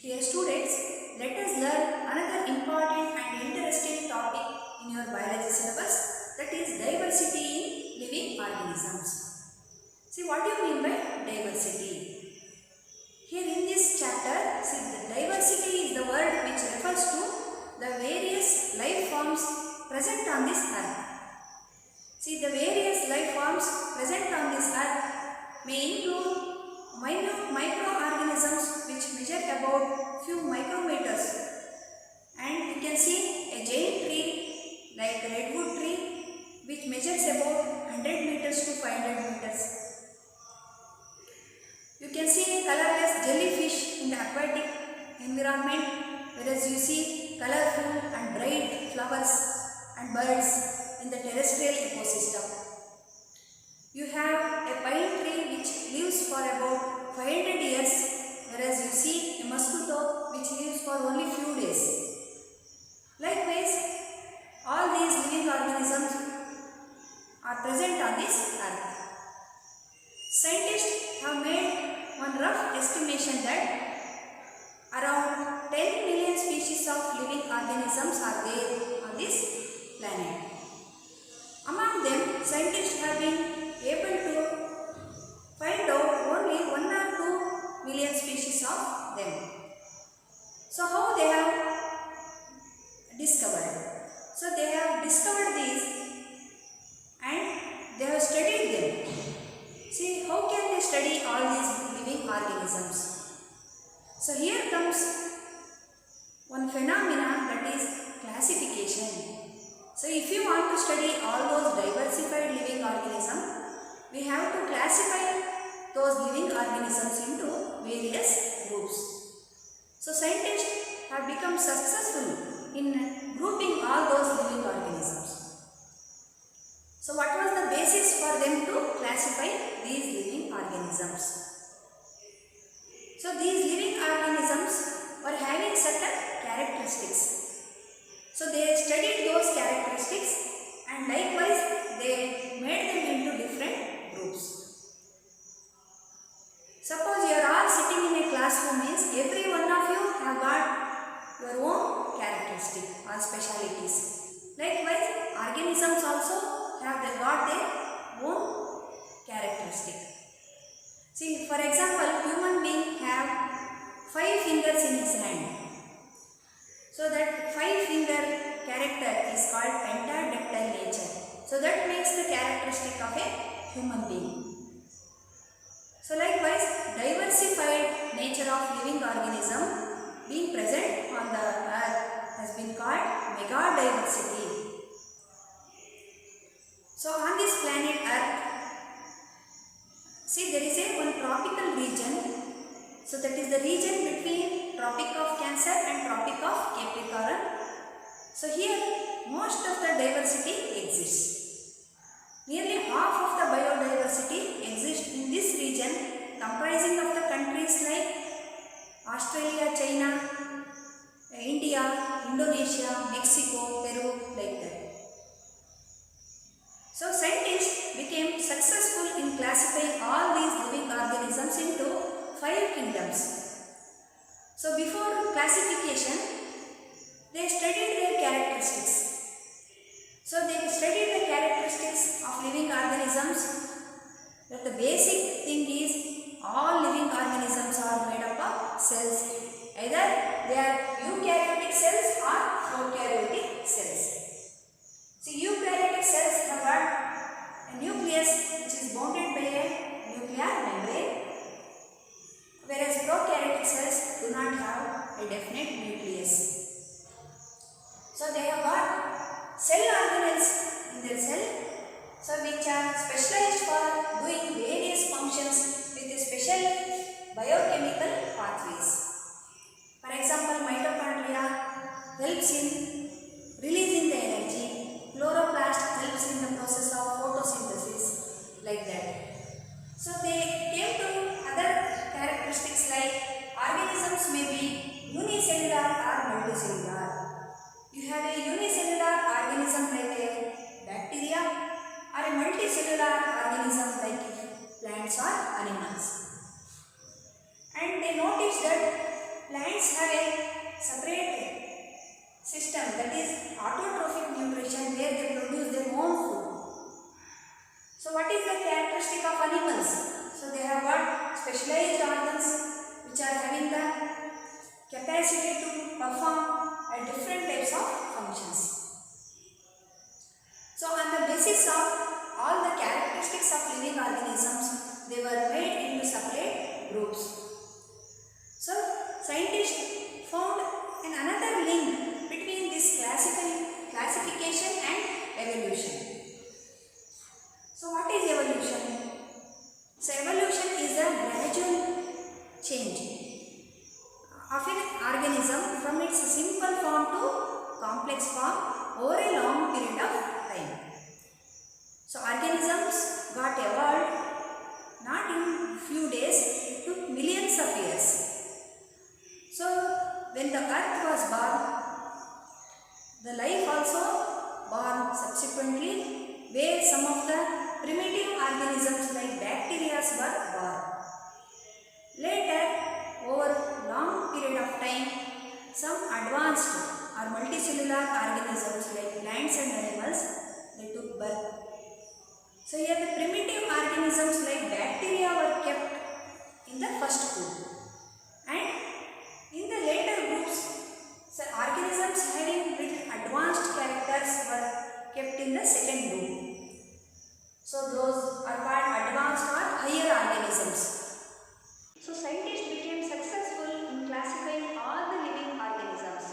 Dear students, let us learn another important and interesting topic in your biology syllabus, that is diversity in living organisms. See, what do you mean by diversity? Here in this chapter, see, the diversity is the word which refers to the various life forms present on this earth. See, the various life forms present on this earth may include microorganisms which measure about few micrometers, and you can see a giant tree like redwood tree which measures about 100 meters to 500 meters. You can see colorless jellyfish in the aquatic environment, whereas you see colorful and bright flowers and birds in the terrestrial ecosystem. You have a pine tree which lives for about 500 years, whereas you see a mosquito which lives for only few days. Likewise, all these living organisms are present on this earth. Scientists have made one rough estimation that around 10 million species of living organisms are there on this planet. Among them, scientists have been able to find out only 1 or 2 million species of them. So how they have discovered? So they have discovered these and they have studied them. See, how can they study all these living organisms? So here comes one phenomenon, that is classification. So if you want to study all those diversified living organisms, we have to classify those living organisms into various groups. So scientists have become successful in grouping all those living organisms. So what was the basis for them to classify these living organisms? So these living organisms were having certain characteristics. So they studied those characteristics and likewise they made them into different groups. Suppose you are all sitting in a classroom, means every one of you have got your own characteristic or specialities. Likewise, organisms also have got their own characteristic. See, for example, human being have 5 fingers in his hand. So that 5-finger character is called pentadactyl nature. So that makes the characteristic of a human being. So likewise, diversified nature of living organism being present on the earth has been called megadiversity. So on this planet earth, see, there is one tropical region. So that is the region between Tropic of Cancer and Tropic of Capricorn. So here most of the diversity exists. Nearly half of the biodiversity exists in this region, comprising of the countries like Australia, China, India, Indonesia, Mexico, Peru, like that. So scientists became successful in classifying all these living organisms into 5 kingdoms. So before classification, they studied their characteristics. So they studied the characteristics of living organisms. That the basic thing is all living organisms are made up of cells. Either they are eukaryotic cells or prokaryotic cells. See, eukaryotic cells have got a nucleus which is bounded by a nuclear membrane, whereas prokaryotic cells do not have a definite nucleus. So they have got cell organelles in their cell, so which are specialized for doing various functions with special biochemical pathways. For example, mitochondria helps in releasing the energy, chloroplast helps in the process of photosynthesis, like that. So they came to other characteristics like organisms may be unicellular or multicellular. You have a unicellular organism like a bacteria or a multicellular organism like plants or animals. And they noticed that plants have a separate system, that is autotrophic nutrition, where they produce their own food. So what is the characteristic of animals? So they have got specialized organs which are having the capacity to perform different types of functions. So on the basis of all the characteristics of living organisms, they were made into separate groups. So scientists found another link between this classification and evolution. So what is evolution? So evolution is a gradual change of an organism from its simple form to complex form over a long period of time. So organisms got evolved not in few days, it took millions of years. So when the earth was born, the life also born subsequently, where some of the primitive organisms like bacteria were born. Later, over long period of time, some advanced or multicellular organisms like plants and animals, they took birth. So here the primitive organisms like bacteria were kept in the first group, and in the later groups, so organisms having little advanced characters were kept in the second group. So those are called advanced or higher organisms. So scientists became successful in classifying all the living organisms.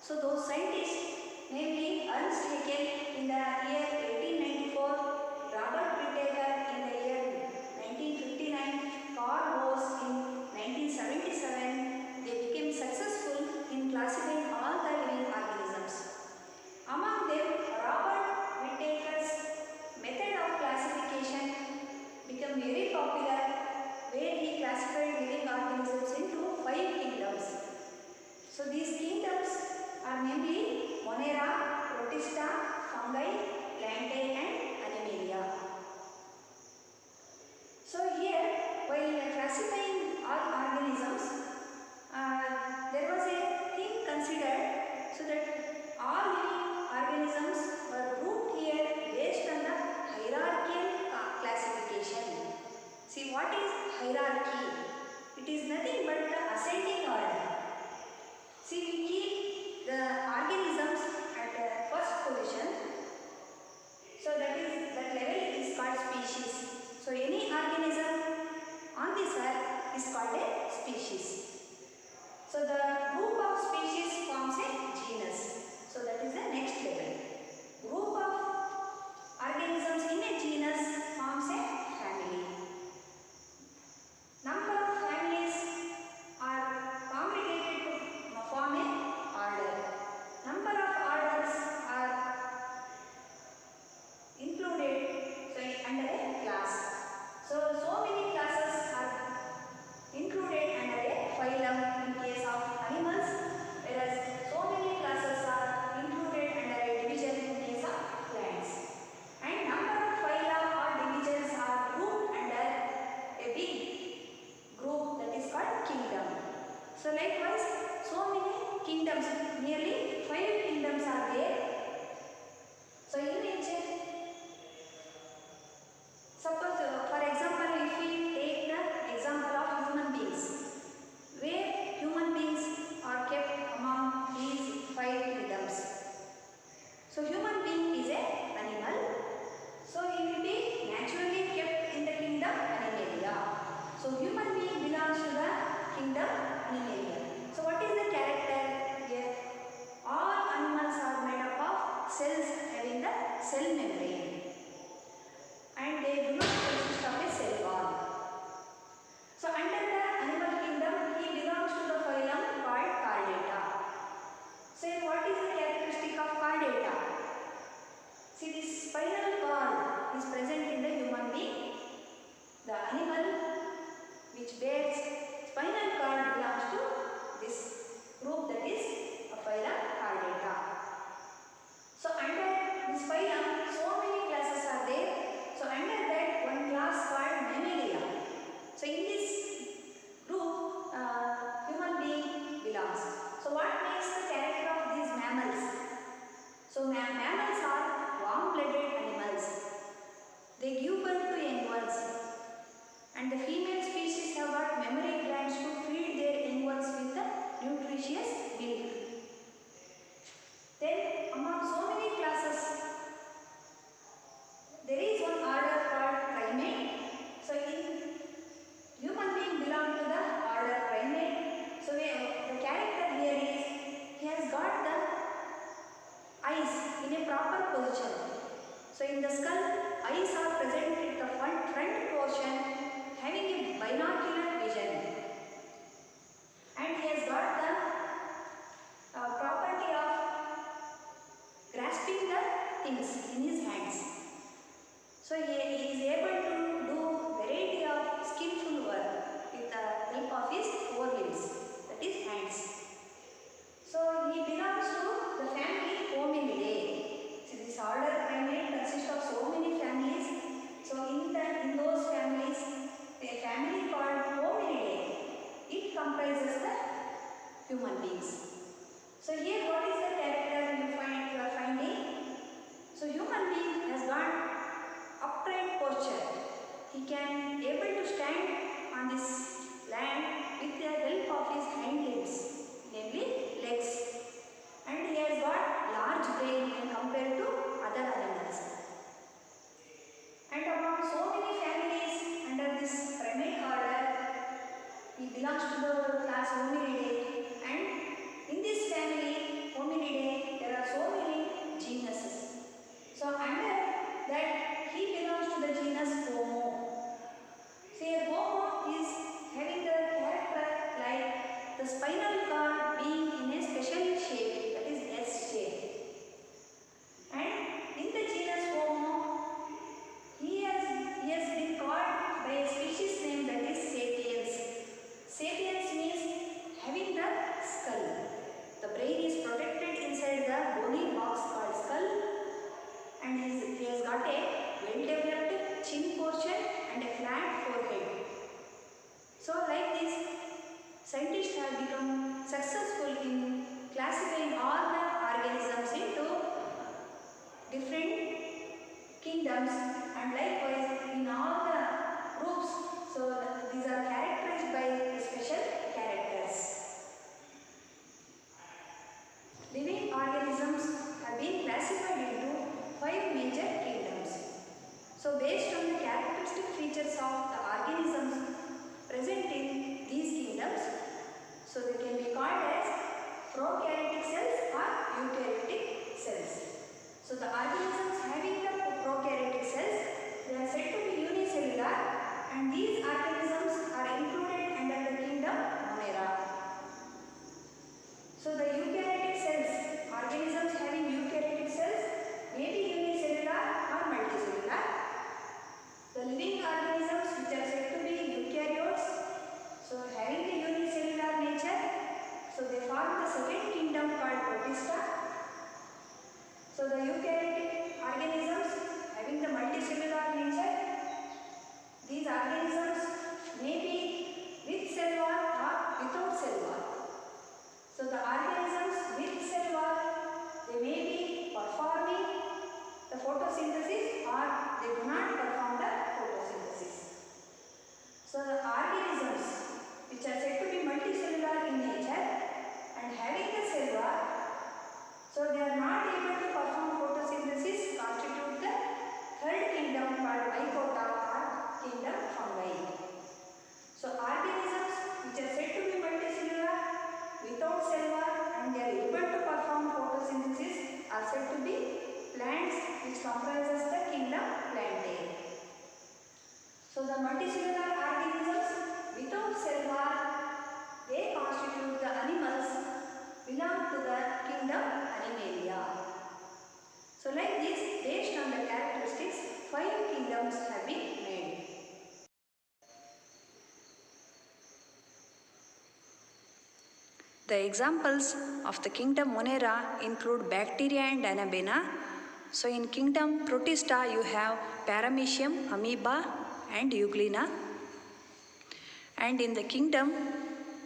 So those scientists, namely Ernst Haeckel in the year 1894, Robert Whittaker in the year 1959, Carl Woese in 1977, they became successful in classifying all the living organisms. Among them, Robert Whittaker's method of classification became very popular, where he classified living organisms into 5 kingdoms. So these kingdoms are namely Monera, Protista, Fungi, Plantae and Animalia. So here, while classifying all organisms, there was a thing considered, so that all living organisms were grouped here based on the hierarchical classification. See, what is hierarchy? It is nothing but the ascending order. See, we keep the organisms at the first position. So that level is called species. So any organism on this earth is called a species. So the group of species forms a genus. So that is the next level. Group of organisms in a genus forms a family. Number of families are congregated to form a order. Number of orders are included under a class. So many classes are included under a phylum in case of animals, whereas so many classes are included under a division in case of plants. And number of phyla or divisions are grouped under a big group, that is called kingdom. So likewise, so many kingdoms, nearly 5 kingdoms are there. So in nature, suppose for example, if we take the example of human beings, where human beings are kept among these 5 kingdoms. So human being is an animal, so he will be naturally kept in the kingdom Animalia. So human being belongs to the kingdom Animalia. So what is the character here? All animals are made up comprises the human beings. So here what is the character you are finding? So human being has got upright posture. He can able to stand on this land with the help of his hind limbs, namely legs. And he has got large brain when compared to other animals. And among so many families under this primate order, he belongs to the class Hominidae, and in this family Hominidae there are so many genuses. So under that he belongs to the genus Homo. Say Homo is having the character like the spinal cord being in a special shape, that is S shape. And in the genus Homo, he has been called by a species name, that is sapiens. Sapiens means having the skull. The brain is protected inside the bony box called skull, and he has got a well-developed chin portion and a flat forehead. So like this, scientists have become successful in classifying all the organisms into different kingdoms, and likewise in all the groups. So these are characterized by special characters. Living organisms have been classified into 5 major kingdoms. So based on the characteristic features of the organisms present in these kingdoms, so they can be called as prokaryotic cells or eukaryotic cells. So the organisms having the prokaryotic cells, they are said to be unicellular, and these organisms are included under the kingdom Monera. So the eukaryotic cells, organisms having eukaryotic cells may be unicellular or multicellular. The living organisms which are said to be eukaryotes, so having the unicellular nature, so they form the second kingdom called Protista. So the eukaryotic organisms having the multicellular nature, these organisms may be with cell wall or without cell wall. So the organisms with cell wall, they may be performing the photosynthesis or they do not perform the photosynthesis. So the organisms which are said to be multicellular in nature and having the cell wall, so they are not able to perform photosynthesis, constitute the third kingdom called Mycota or kingdom fungi. So organisms which are said to be multicellular without cell wall and they are able to perform photosynthesis are said to be plants, which comprises the kingdom Plantae. So the multicellular organisms without cell wall, they constitute the animals belong to the kingdom Animalia. So like this, based on the characteristics, 5 kingdoms have been made. The examples of the kingdom Monera include bacteria and Anabaena. So in kingdom Protista you have Paramecium, amoeba and Euglena. And in the kingdom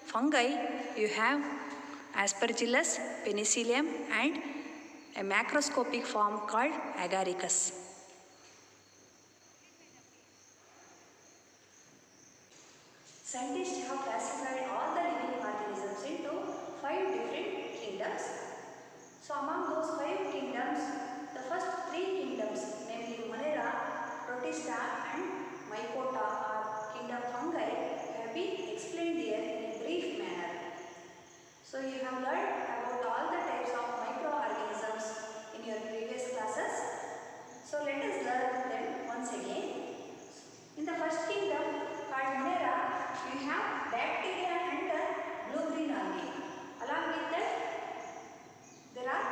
fungi you have Aspergillus, Penicillium and a macroscopic form called Agaricus. Scientists have classified all the living organisms into 5 different kingdoms. So among those 5 kingdoms, the first 3 kingdoms, namely Monera, Protista and Mycota or kingdom fungi, have been explained here in a brief manner. So you have learned about all the types of microorganisms in your previous classes. So let us learn them once again. In the first kingdom called Monera, you have bacteria and blue-green algae. Along with that, there are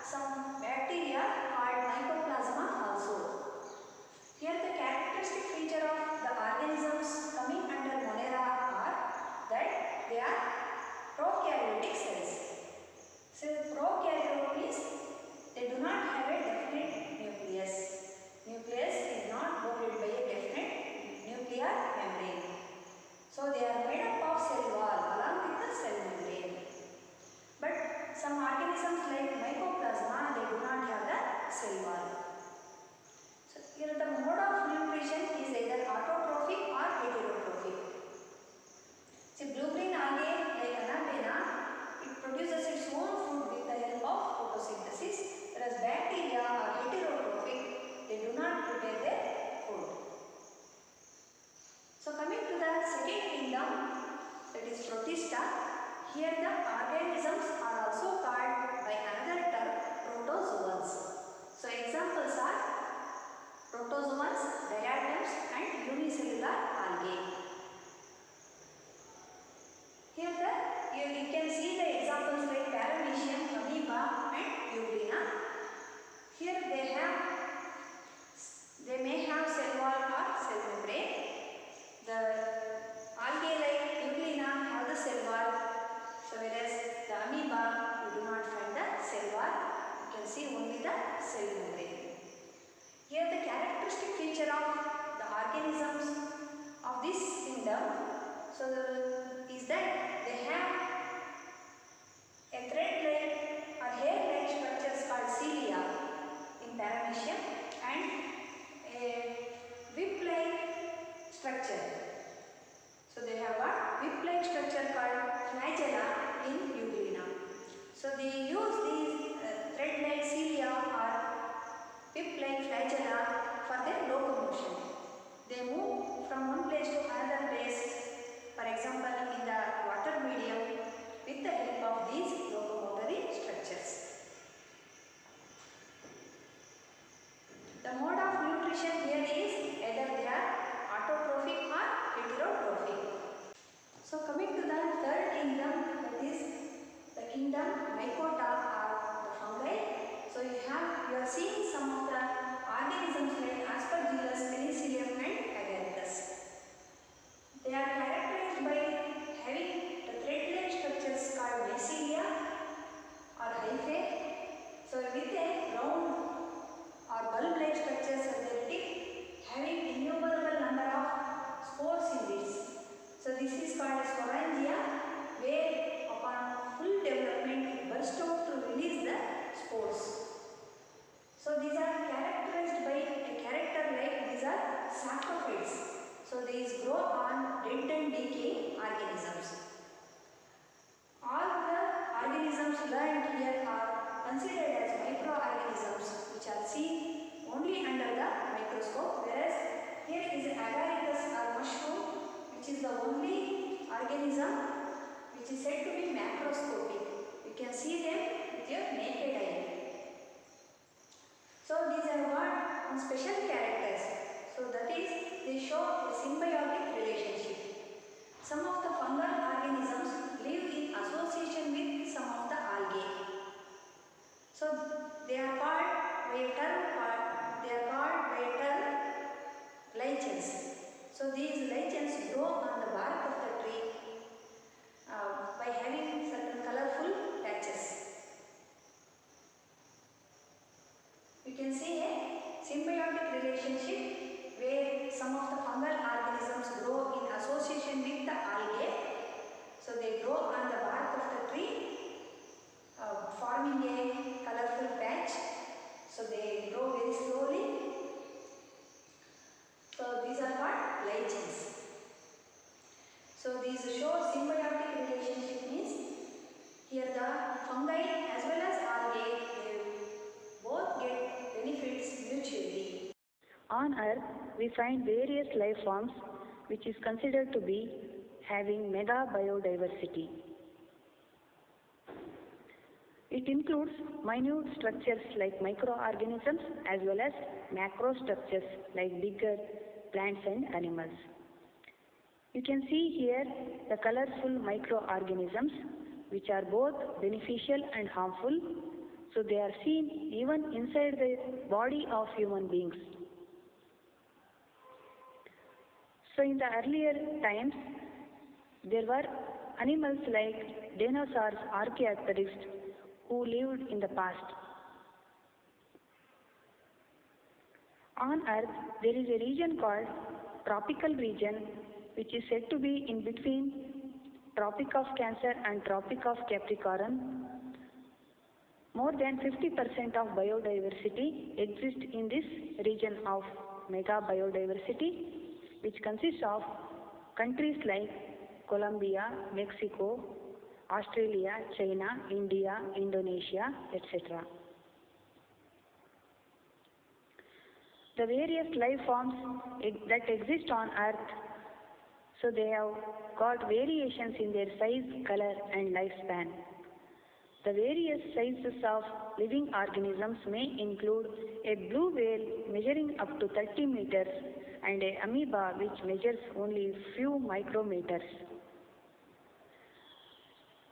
some bacteria called mycoplasma also. Here the characteristic feature of the organisms coming under Monera are that they are prokaryotic cells. So prokaryote means they do not have a definite nucleus. Nucleus is not bounded by a definite nuclear membrane. So they are made up of cell wall. Along Here the organisms are also called by another term protozoans. So examples are protozoans, diatoms and unicellular algae. Here you can see the examples like Paramecium, amoeba and Euglena. Here they may have cell wall or cell membrane. The algae like Euglena have the cell wall. So whereas the amoeba, you do not find the cell wall, you can see only the cell membrane. Here the characteristic feature of the organisms of this kingdom is that they have a thread-like or hair-like structures called cilia in Paramecium and a whip-like structure. So they have a whip-like structure called flagella in Euglena. So they use these thread-like cilia or whip-like flagella for their locomotion. They move from one place to another place, for example in the water medium, with the help of these locomotory structures. The mode of nutrition here is either they are autotrophic or heterotrophic. So coming to the third kingdom, that is the kingdom Mycota or the fungi. So you are seeing some of the organisms like Aspergillus, Penicillium and Agaricus. They are characterized by having the thread-like structures called mycelia or hyphae. So with a round or bulb-like structures at their tip, having innumerable number of spores in this. So this is called sporangia, where upon full development it bursts out to release the spores. So these are characterized by a character like these are saprophytes. So these grow on dead and decaying organisms. All the organisms learned here are considered as microorganisms which are seen only under the microscope, whereas here is agaricus or mushroom, which is the only organism which is said to be macroscopic. You can see them with your naked eye. So these have got one special characters. So that is, they show a symbiotic relationship. Some of the fungal organisms live in association with some of the algae. So they are called by a term lichens. So these lichens grow on the bark of the tree by having certain colorful patches. You can see a symbiotic relationship where some of the fungal organisms grow in association with the algae. So they grow on the bark of the tree, forming a colorful patch. So they grow very slowly. So these are called lichens. So these show symbiotic relationship means here the fungi as well as algae, they both get benefits mutually. On Earth, we find various life forms which is considered to be having mega biodiversity. It includes minute structures like microorganisms as well as macro structures like bigger plants and animals. You can see here the colorful microorganisms which are both beneficial and harmful. So they are seen even inside the body of human beings. So in the earlier times, there were animals like dinosaurs, Archaeopteryx, who lived in the past. On Earth, there is a region called tropical region, which is said to be in between Tropic of Cancer and Tropic of Capricorn. More than 50% of biodiversity exists in this region of mega biodiversity, which consists of countries like Colombia, Mexico, Australia, China, India, Indonesia, etc. The various life forms that exist on Earth, So they have got variations in their size, color and lifespan. The various sizes of living organisms may include a blue whale measuring up to 30 meters and a amoeba which measures only few micrometers.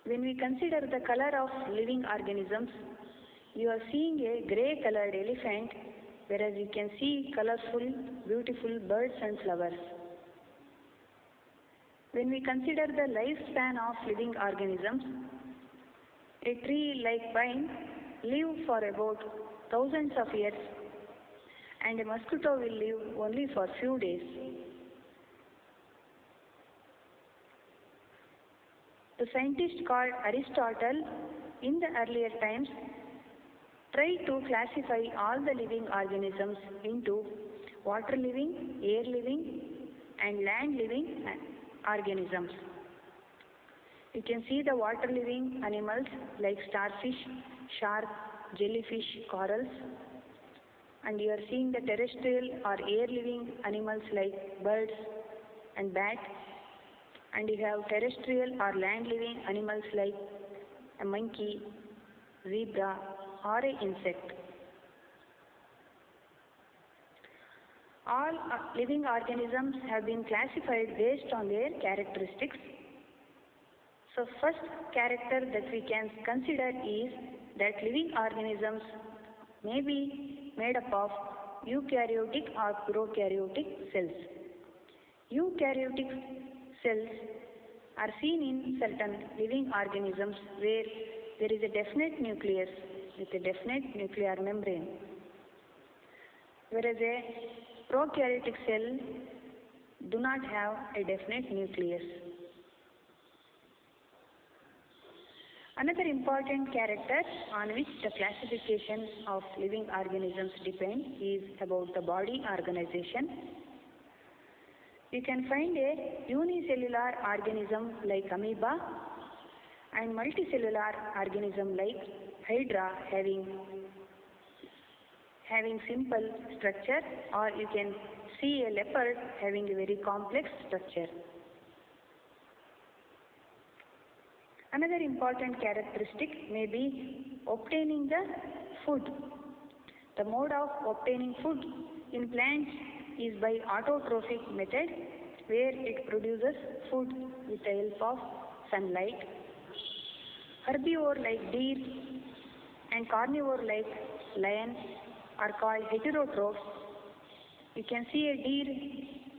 When we consider the color of living organisms, you are seeing a grey colored elephant, whereas you can see colorful, beautiful birds and flowers. When we consider the lifespan of living organisms, a tree like pine live for about thousands of years and a mosquito will live only for few days. The scientist called Aristotle in the earlier times tried to classify all the living organisms into water living, air living and land living organisms. You can see the water living animals like starfish, shark, jellyfish, corals, and you are seeing the terrestrial or air living animals like birds and bat, and you have terrestrial or land living animals like a monkey, zebra or an insect. All living organisms have been classified based on their characteristics. So first character that we can consider is that living organisms may be made up of eukaryotic or prokaryotic cells. Eukaryotic cells are seen in certain living organisms where there is a definite nucleus with a definite nuclear membrane, whereas a prokaryotic cell do not have a definite nucleus. Another important character on which the classification of living organisms depend is about the body organization. You can find a unicellular organism like amoeba and multicellular organism like hydra having simple structure, or you can see a leopard having a very complex structure. Another important characteristic may be obtaining the food. The mode of obtaining food in plants is by autotrophic method, where it produces food with the help of sunlight. Herbivore like deer and carnivore like lion are called heterotrophs. You can see a deer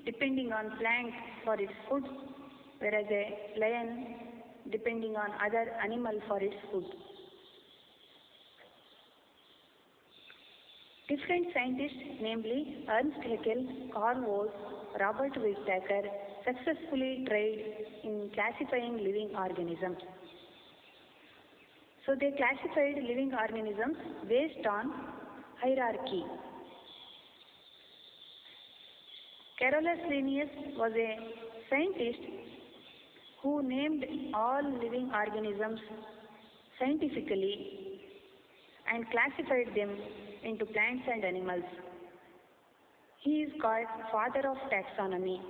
depending on plant for its food, whereas a lion depending on other animal for its food. Different scientists, namely Ernst Haeckel, Carl Woese, Robert Whittaker, successfully tried in classifying living organisms. So they classified living organisms based on hierarchy. Carolus Linnaeus was a scientist who named all living organisms scientifically and classified them into plants and animals. He is called father of taxonomy.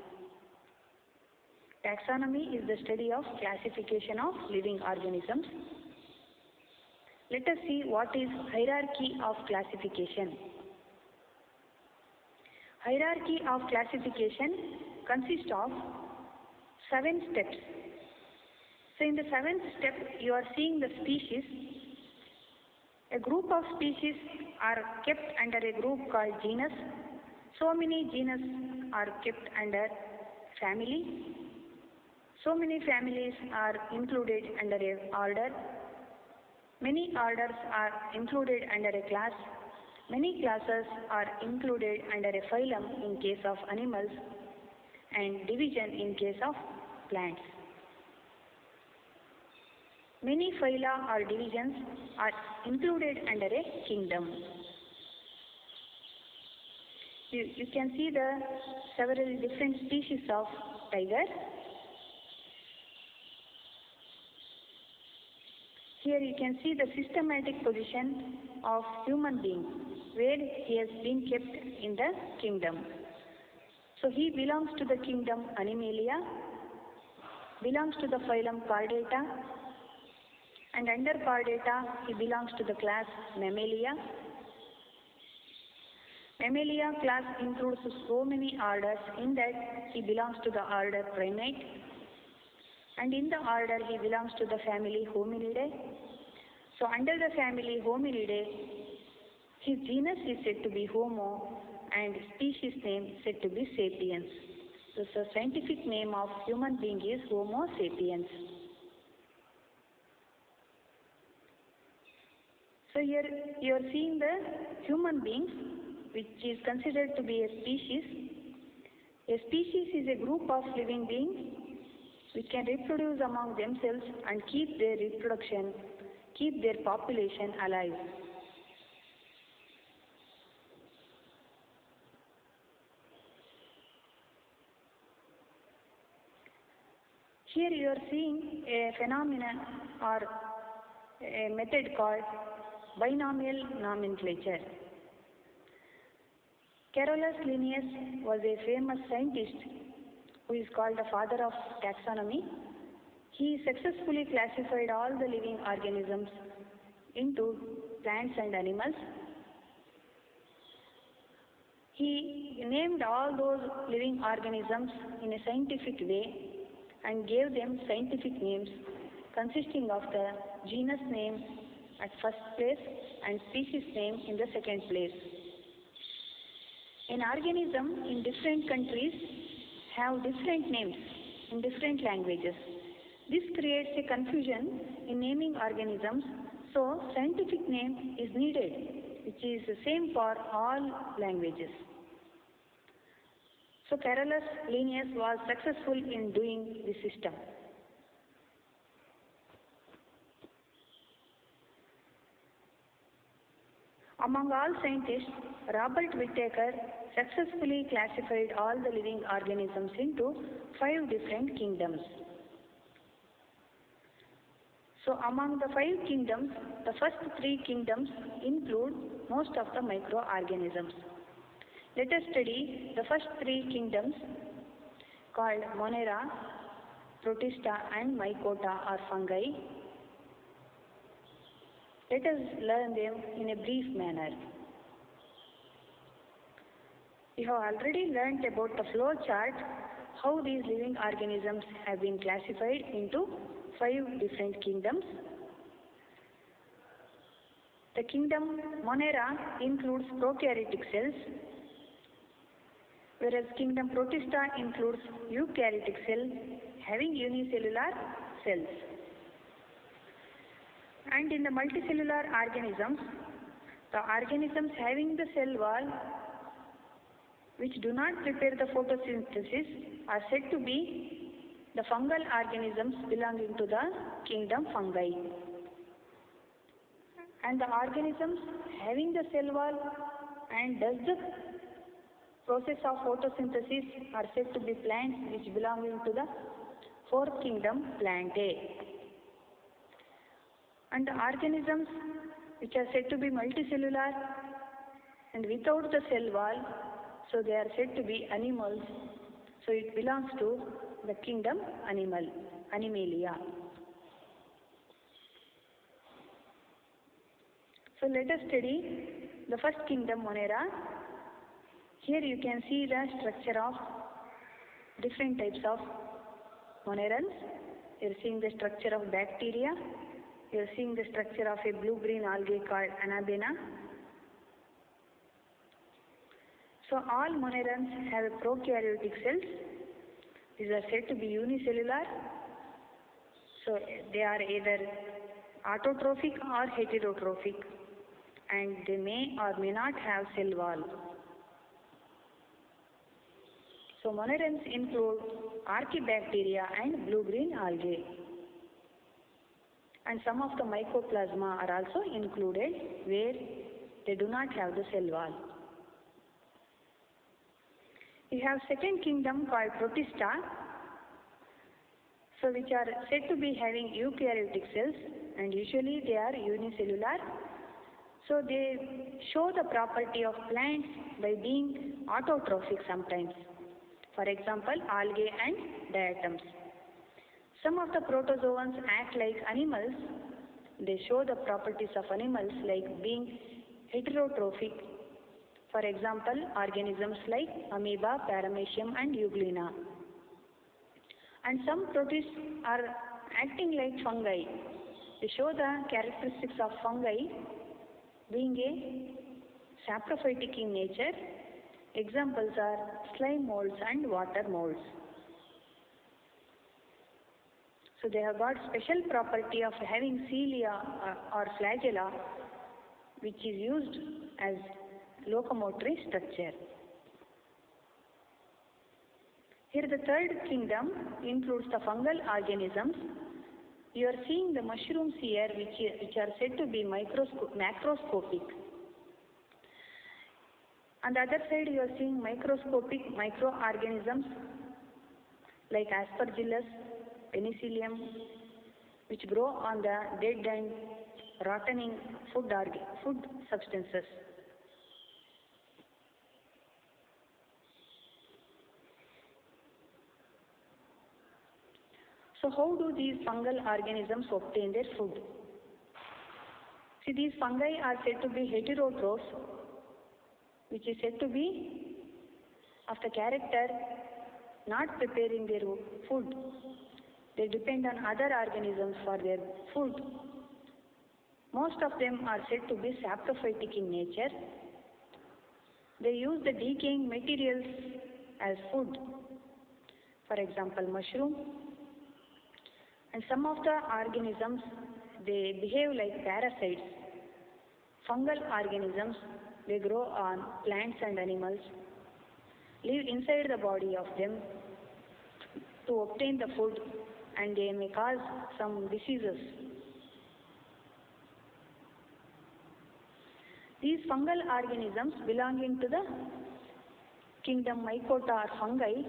Taxonomy is the study of classification of living organisms. Let us see what is hierarchy of classification. Hierarchy of classification consists of 7 steps. So in the 7th step, you are seeing the species. A group of species are kept under a group called genus. So many genus are kept under family. So many families are included under an order. Many orders are included under a class. Many classes are included under a phylum in case of animals and division in case of plants. Many phyla or divisions are included under a kingdom. You can see the several different species of tiger. Here you can see the systematic position of human being, where he has been kept in the kingdom. So he belongs to the kingdom Animalia, belongs to the phylum Chordata, and under Chordata he belongs to the class Mammalia. Mammalia class includes so many orders in that he belongs to the order Primate, and in the order he belongs to the family Hominidae. So under the family Hominidae, his genus is said to be Homo and species name said to be Sapiens. So the scientific name of human being is Homo sapiens. So here you are seeing the human beings, which is considered to be a species. A species is a group of living beings which can reproduce among themselves and keep their reproduction, keep their population alive. Here you are seeing a phenomenon or a method called binomial nomenclature. Carolus Linnaeus was a famous scientist who is called the father of taxonomy. He successfully classified all the living organisms into plants and animals. He named all those living organisms in a scientific way and gave them scientific names consisting of the genus name at first place and species name in the second place. An organism in different countries have different names in different languages. This creates a confusion in naming organisms, so scientific name is needed, which is the same for all languages. So Carolus Linnaeus was successful in doing this system. Among all scientists, Robert Whittaker successfully classified all the living organisms into 5 different kingdoms. So among the 5 kingdoms, the first 3 kingdoms include most of the microorganisms. Let us study the first 3 kingdoms called Monera, Protista and Mycota or fungi. Let us learn them in a brief manner. We have already learnt about the flow chart, how these living organisms have been classified into 5 different kingdoms. The kingdom Monera includes prokaryotic cells, whereas kingdom Protista includes eukaryotic cells having unicellular cells. And in the multicellular organisms, the organisms having the cell wall which do not prepare the photosynthesis are said to be the fungal organisms belonging to the kingdom fungi. And the organisms having the cell wall and does the process of photosynthesis are said to be plants which belonging to the 4th kingdom Plantae. And the organisms which are said to be multicellular and without the cell wall, so they are said to be animals, so it belongs to the kingdom Animalia. So let us study the first kingdom Monera. Here you can see the structure of different types of monerans. You are seeing the structure of bacteria. You are seeing the structure of a blue-green algae called Anabaena. So all monerans have prokaryotic cells. These are said to be unicellular. So they are either autotrophic or heterotrophic, and they may or may not have cell wall. So monerans include archaebacteria and blue-green algae. And some of the mycoplasma are also included where they do not have the cell wall. We have second kingdom called Protista, so which are said to be having eukaryotic cells, and usually they are unicellular. So they show the property of plants by being autotrophic sometimes. For example, algae and diatoms. Some of the protozoans act like animals. They show the properties of animals like being heterotrophic. For example, organisms like amoeba, paramecium and euglena. And some protists are acting like fungi. They show the characteristics of fungi being a saprophytic in nature. Examples are slime molds and water molds. So they have got special property of having cilia or flagella, which is used as locomotory structure. Here the third kingdom includes the fungal organisms. You are seeing the mushrooms here, which are said to be macroscopic. On the other side, you are seeing microscopic microorganisms like Aspergillus, Penicillium, which grow on the dead and rotting food substances. So how do these fungal organisms obtain their food? See, these fungi are said to be heterotrophs, which is said to be of the character not preparing their food. They depend on other organisms for their food. Most of them are said to be saprophytic in nature. They use the decaying materials as food. For example, mushroom. And some of the organisms, they behave like parasites. Fungal organisms, they grow on plants and animals, live inside the body of them to obtain the food, and they may cause some diseases. These fungal organisms belonging to the kingdom Mycota or fungi,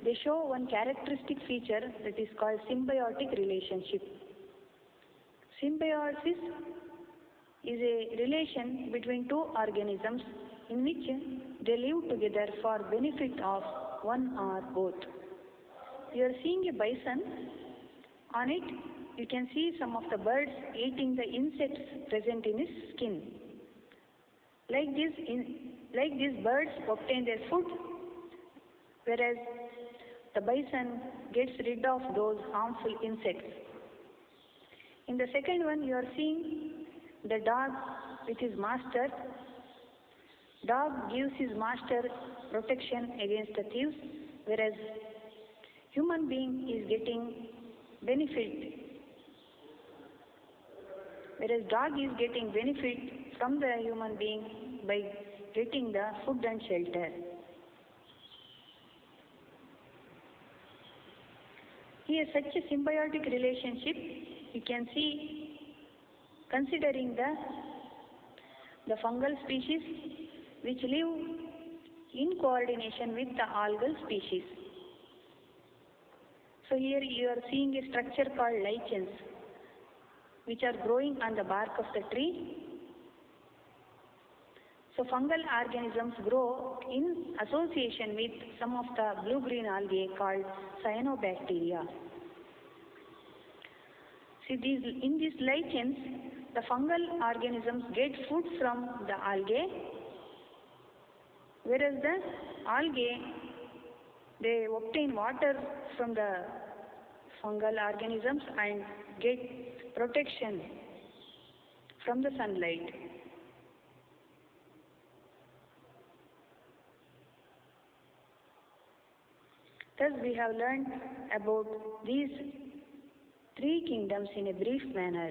they show one characteristic feature that is called symbiotic relationship. Symbiosis is a relation between two organisms in which they live together for benefit of one or both. You are seeing a bison. On it, you can see some of the birds eating the insects present in its skin. Like these birds obtain their food, whereas the bison gets rid of those harmful insects. In the second one, you are seeing the dog with his master. Dog gives his master protection against the thieves, whereas human being is getting benefit. Whereas dog is getting benefit from the human being by getting the food and shelter. Here, such a symbiotic relationship you can see considering the fungal species which live in coordination with the algal species. So here you are seeing a structure called lichens, which are growing on the bark of the tree. So fungal organisms grow in association with some of the blue-green algae called cyanobacteria. See, in these lichens, the fungal organisms get food from the algae, whereas the algae, they obtain water from the fungal organisms and get protection from the sunlight. Thus, we have learned about these three kingdoms in a brief manner.